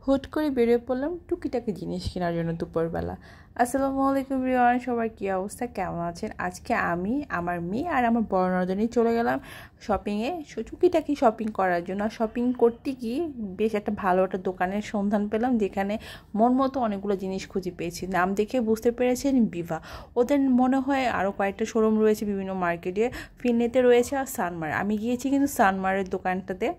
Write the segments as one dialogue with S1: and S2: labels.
S1: হুট করে বেরিয়ে পড়লাম টুকিটাকি জিনিস কেনার জন্য দুপুরবেলা। আসসালামু আলাইকুম এভরিওয়ান, সবার কী অবস্থা, কেমন আছেন? আজকে আমি, আমার মেয়ে আর আমার বড় ননদিনী চলে গেলাম শপিংয়ে, টুকিটাকি শপিং করার জন্য। শপিং করতে গিয়ে বেশ একটা ভালো একটা দোকানের সন্ধান পেলাম, যেখানে মন মতো অনেকগুলো জিনিস খুঁজে পেয়েছি। নাম দেখে বুঝতে পেরেছেন বিভা। ওদের মনে হয় আরও কয়েকটা শোরুম রয়েছে বিভিন্ন মার্কেটে, ফিনলেতে রয়েছে আর সানমার। আমি গিয়েছি কিন্তু সানমারের দোকানটাতে।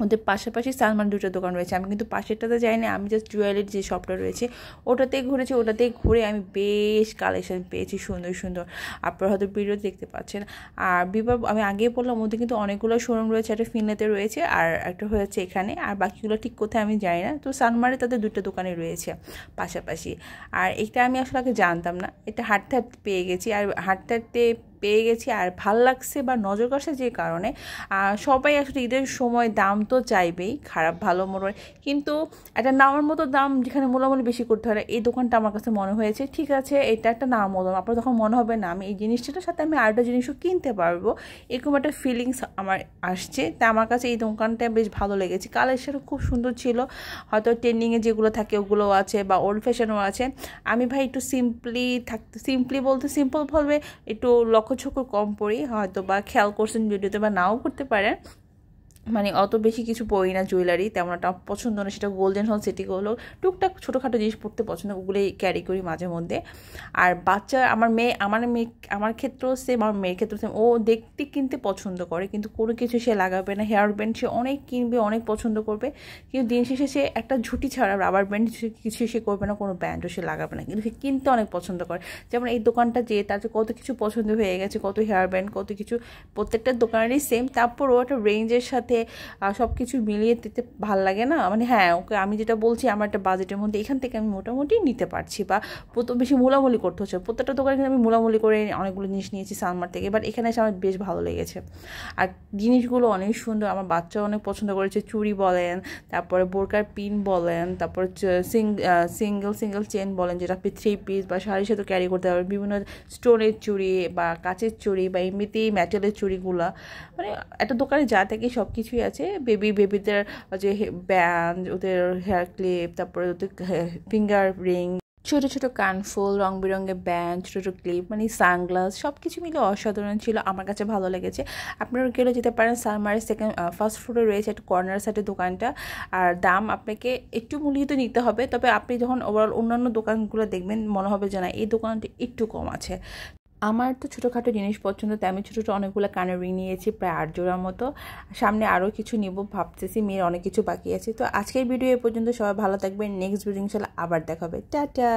S1: ওদের পাশাপাশি সালমান দুটো দোকান রয়েছে, আমি কিন্তু পাশেরটাতে যাইনি, আমি জাস্ট জুয়েলারির যে শপটা রয়েছে ওটাতেই ঘুরেছি। ওটাতেই ঘুরে আমি বেশ কালেকশন পেয়েছি সুন্দর সুন্দর, আপনারা হয়তো ভিডিও দেখতে পাচ্ছেন। আর বিভা আমি আগেই বললাম ওদের কিন্তু অনেকগুলো শোরুম রয়েছে, একটা ফিনলেতে রয়েছে আর একটা হয়েছে এখানে, আর বাকিগুলো ঠিক কোথায় আমি জানি না। তো সানমারে তাদের দুটো দোকানে রয়েছে পাশাপাশি। আর এটা আমি আসলে আগে জানতাম না, এটা হাঁটতে হাঁটতে পেয়ে গেছি, আর হাঁটতে হাঁটতে পেয়ে গেছি আর ভাল লাগছে বা নজর কাছে যে কারণে। সবাই আসলে ঈদের সময় দাম তো চাইবেই, খারাপ ভালো মোড়, কিন্তু একটা নামের মতো দাম যেখানে মোলামুলি বেশি করতে হয়, এই দোকানটা আমার কাছে মনে হয়েছে ঠিক আছে, এটা একটা নাম মতো। আপনার তখন মনে হবে না আমি এই জিনিসটার সাথে আমি আরেকটা জিনিসও কিনতে পারবো, এরকম একটা ফিলিংস আমার আসছে। তা আমার কাছে এই দোকানটা বেশ ভালো লেগেছে, কালেকশনও খুব সুন্দর ছিল। হয়তো ট্রেন্ডিংয়ে যেগুলো থাকে ওগুলোও আছে বা ওল্ড ফ্যাশনও আছে। আমি ভাই একটু সিম্পলি বলতে সিম্পল বলবে, একটু লক্ষ্যচক্র কম পড়ি, হয়তো বা খেয়াল করছেন ভিডিওতে বা নাও করতে পারেন। মানে অত বেশি কিছু পড়ি না জুয়েলারি, তেমন একটা পছন্দ না, সেটা গোল্ডেন হোক সিটিগুলো, টুকটাক ছোটোখাটো জিনিস পড়তে পছন্দ, ওগুলোই ক্যারি করি মাঝে মধ্যে। আর বাচ্চা আমার ক্ষেত্রেও সেম, আমার মেয়ের ক্ষেত্রেও সেম, ও দেখতে কিনতে পছন্দ করে কিন্তু কোনো কিছু সে লাগাবে না। হেয়ার ব্যান্ড সে অনেক কিনবে, অনেক পছন্দ করবে, কিন্তু দিন শেষে সে একটা ঝুঁটি ছাড়া রাবার ব্যান্ড কিছু সে করবে না, কোনো ব্যান্ডও সে লাগাবে না, কিন্তু সে কিনতে অনেক পছন্দ করে। যেমন এই দোকানটা যে তার কত কিছু পছন্দ হয়ে গেছে, কত হেয়ার ব্যান্ড, কত কিছু, প্রত্যেকটা দোকানেরই সেম। তারপরও একটা রেঞ্জের সাথে সব কিছু মিলিয়ে দিতে ভাল লাগে না, মানে হ্যাঁ ওকে আমি যেটা বলছি আমার একটা বাজেটের মধ্যে এখান থেকে আমি মোটামুটি নিতে পারছি, বা বেশি মোলামুলি করতে হচ্ছে। প্রত্যেকটা দোকানে কিন্তু আমি মোলামুলি করে অনেকগুলো জিনিস নিয়েছি সানমার থেকে, বাট এখানে এসে আমার বেশ ভালো লেগেছে। আর জিনিসগুলো অনেক সুন্দর, আমার বাচ্চাও অনেক পছন্দ করেছে। চুড়ি বলেন, তারপরে বোরকার পিন বলেন, তারপর সিঙ্গেল চেন বলেন, যেটা আপনি 3 পিস বা শাড়ির সাথে ক্যারি করতে পারবেন, বিভিন্ন স্টোনের চুড়ি বা কাচের চুড়ি বা এমনিতেই মেটালের চুড়িগুলো, মানে একটা দোকানে যা থাকে সব কিছুই আছে। বেবিদের যে ব্যান্ড, ওদের হেয়ার ক্লিপ, তারপরে ওদের ফিঙ্গার রিং, ছোটো ছোটো কানফুল, রং বেরঙের ব্যান্ড, ছোটো ছোটো ক্লিপ, মানে সানগ্লাস, সব কিছু মিলে অসাধারণ ছিল, আমার কাছে ভালো লেগেছে। আপনারা গেলে যেতে পারেন, সানমারের ফার্স্ট ফ্লোরে রয়েছে একটা কর্নার সাইডের দোকানটা। আর দাম আপনাকে একটু মূল্যিত নিতে হবে, তবে আপনি যখন ওভারঅল অন্যান্য দোকানগুলো দেখবেন মনে হবে যে না এই দোকানটি একটু কম আছে। আমার তো ছোটোখাটো জিনিস পছন্দ, তাই আমি ছোটো ছোটো অনেকগুলো কানের রিং নিয়েছি, প্রায় 8 জোড়ার মতো। সামনে আরও কিছু নিব ভাবতেছি, মেয়ের অনেক কিছু বাকি আছে। তো আজকের ভিডিও এ পর্যন্ত, সবাই ভালো থাকবেন, নেক্সট ভিডিও ইনশাল্লাহ আবার দেখাবে, টাটা।